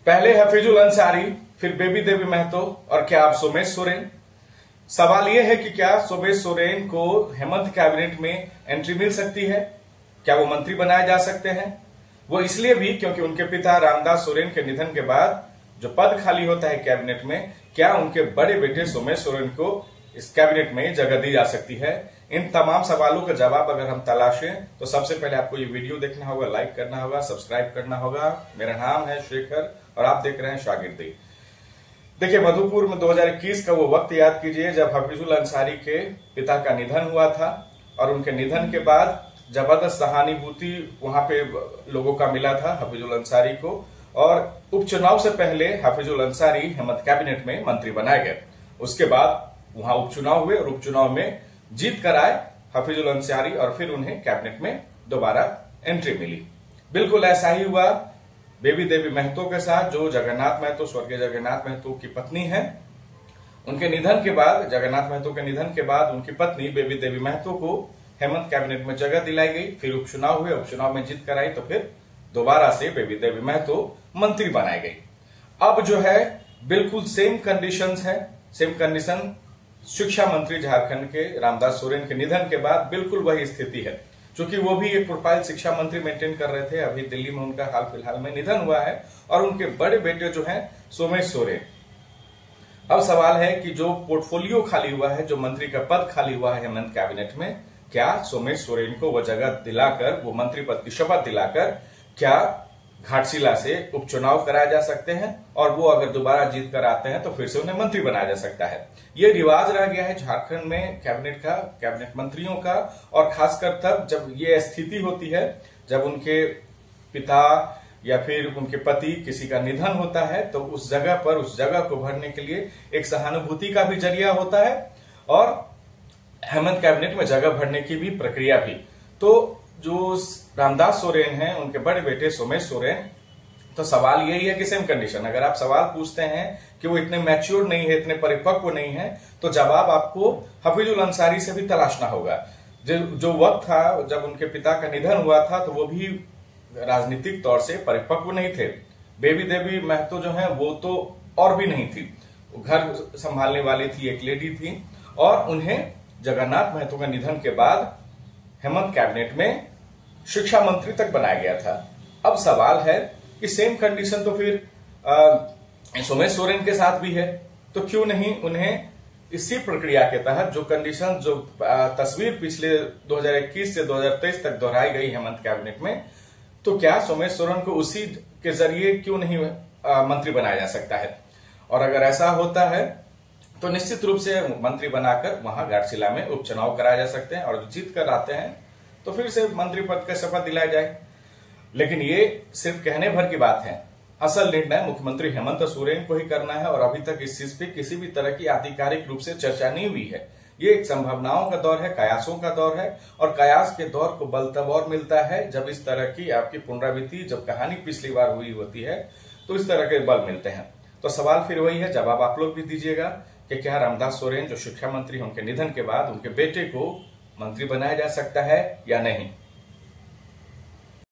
पहले हफीजुल अंसारी, फिर बेबी देवी महतो और क्या अब सोमेश सोरेन। सवाल यह है कि क्या सोमेश सोरेन को हेमंत कैबिनेट में एंट्री मिल सकती है, क्या वो मंत्री बनाए जा सकते हैं। वो इसलिए भी क्योंकि उनके पिता रामदास सोरेन के निधन के बाद जो पद खाली होता है कैबिनेट में, क्या उनके बड़े बेटे सोमेश सोरेन को इस कैबिनेट में जगह दी जा सकती है। इन तमाम सवालों का जवाब अगर हम तलाशें तो सबसे पहले आपको ये वीडियो देखना होगा, लाइक करना होगा, सब्सक्राइब करना होगा। मेरा नाम है शेखर और आप देख रहे हैं शागिर्दी। देखिए, मधुपुर में 2021 का वो वक्त याद कीजिए जब हफीजुल अंसारी के पिता का निधन हुआ था और उनके निधन के बाद जबरदस्त सहानुभूति वहां पे लोगों का मिला था हफीजुल अंसारी को, और उपचुनाव से पहले हफीजुल अंसारी हेमंत कैबिनेट में मंत्री बनाए गए। उसके बाद वहां उपचुनाव हुए और उपचुनाव में जीत कर आए हफीजुल अंसारी और फिर उन्हें कैबिनेट में दोबारा एंट्री मिली। बिल्कुल ऐसा ही हुआ बेबी देवी महतो के साथ, जो जगन्नाथ महतो, स्वर्गीय जगन्नाथ महतो की पत्नी है। उनके निधन के बाद, जगन्नाथ महतो के निधन के बाद उनकी पत्नी बेबी देवी महतो को हेमंत कैबिनेट में जगह दिलाई गई। फिर उपचुनाव हुए, उपचुनाव में जीत कर आई तो फिर दोबारा से बेबी देवी महतो मंत्री बनाई गई। अब जो है बिल्कुल सेम कंडीशंस है, सेम कंडीशन शिक्षा मंत्री झारखंड के रामदास सोरेन के निधन के बाद बिल्कुल वही स्थिति है। चूंकि वो भी एक प्रोफाइल शिक्षा मंत्री मेंटेन कर रहे थे, अभी दिल्ली में उनका हाल फिलहाल में निधन हुआ है, और उनके बड़े बेटे जो हैं सोमेश सोरेन। अब सवाल है कि जो पोर्टफोलियो खाली हुआ है, जो मंत्री का पद खाली हुआ है हेमंत कैबिनेट में, क्या सोमेश सोरेन को वो जगह दिलाकर, वो मंत्री पद की शपथ दिलाकर क्या घाटशिला से उपचुनाव कराए जा सकते हैं, और वो अगर दोबारा जीत कर आते हैं तो फिर से उन्हें मंत्री बनाया जा सकता है। ये रिवाज रह गया है झारखंड में कैबिनेट का, कैबिनेट मंत्रियों का, और खासकर तब जब ये स्थिति होती है जब उनके पिता या फिर उनके पति किसी का निधन होता है, तो उस जगह पर, उस जगह को भरने के लिए एक सहानुभूति का भी जरिया होता है और हेमंत कैबिनेट में जगह भरने की भी प्रक्रिया भी। तो जो रामदास सोरेन हैं, उनके बड़े बेटे सोमेश सोरेन, तो सवाल यही है कि सेम कंडीशन, अगर आप सवाल पूछते हैं कि वो इतने मैच्योर नहीं है, इतने परिपक्व नहीं है, तो जवाब आपको हफीजुल अंसारी से भी तलाशना होगा। जो वक्त था जब उनके पिता का निधन हुआ था, तो वो भी राजनीतिक तौर से परिपक्व नहीं थे। बेबी देवी महतो जो है वो तो और भी नहीं थी, घर संभालने वाली थी, एक लेडी थी, और उन्हें जगन्नाथ महतो के निधन के बाद हेमंत कैबिनेट में शिक्षा मंत्री तक बनाया गया था। अब सवाल है कि सेम कंडीशन तो फिर सोमेश सोरेन के साथ भी है, तो क्यों नहीं उन्हें इसी प्रक्रिया के तहत जो कंडीशन, जो तस्वीर पिछले 2021 से 2023 तक दोहराई गई हेमंत कैबिनेट में, तो क्या सोमेश सोरेन को उसी के जरिए क्यों नहीं मंत्री बनाया जा सकता है। और अगर ऐसा होता है तो निश्चित रूप से मंत्री बनाकर वहां घाटशिला में उपचुनाव कराए जा सकते हैं, और जीत कर आते हैं तो फिर से मंत्री पद का शपथ दिलाया जाए। लेकिन ये सिर्फ कहने भर की बात है, असल निर्णय मुख्यमंत्री हेमंत सोरेन को ही करना है, और अभी तक इस चीज पे किसी भी तरह की आधिकारिक रूप से चर्चा नहीं हुई है। ये एक संभावनाओं का दौर है, कयासों का दौर है, और कयास के दौर को बल तब और मिलता है जब इस तरह की आपकी पुनरावृत्ति, जब कहानी पिछली बार हुई होती है, तो इस तरह के बल मिलते हैं। तो सवाल फिर वही है, जवाब आप लोग भी दीजिएगा कि क्या रामदास सोरेन जो शिक्षा मंत्री, उनके निधन के बाद उनके बेटे को मंत्री बनाया जा सकता है या नहीं।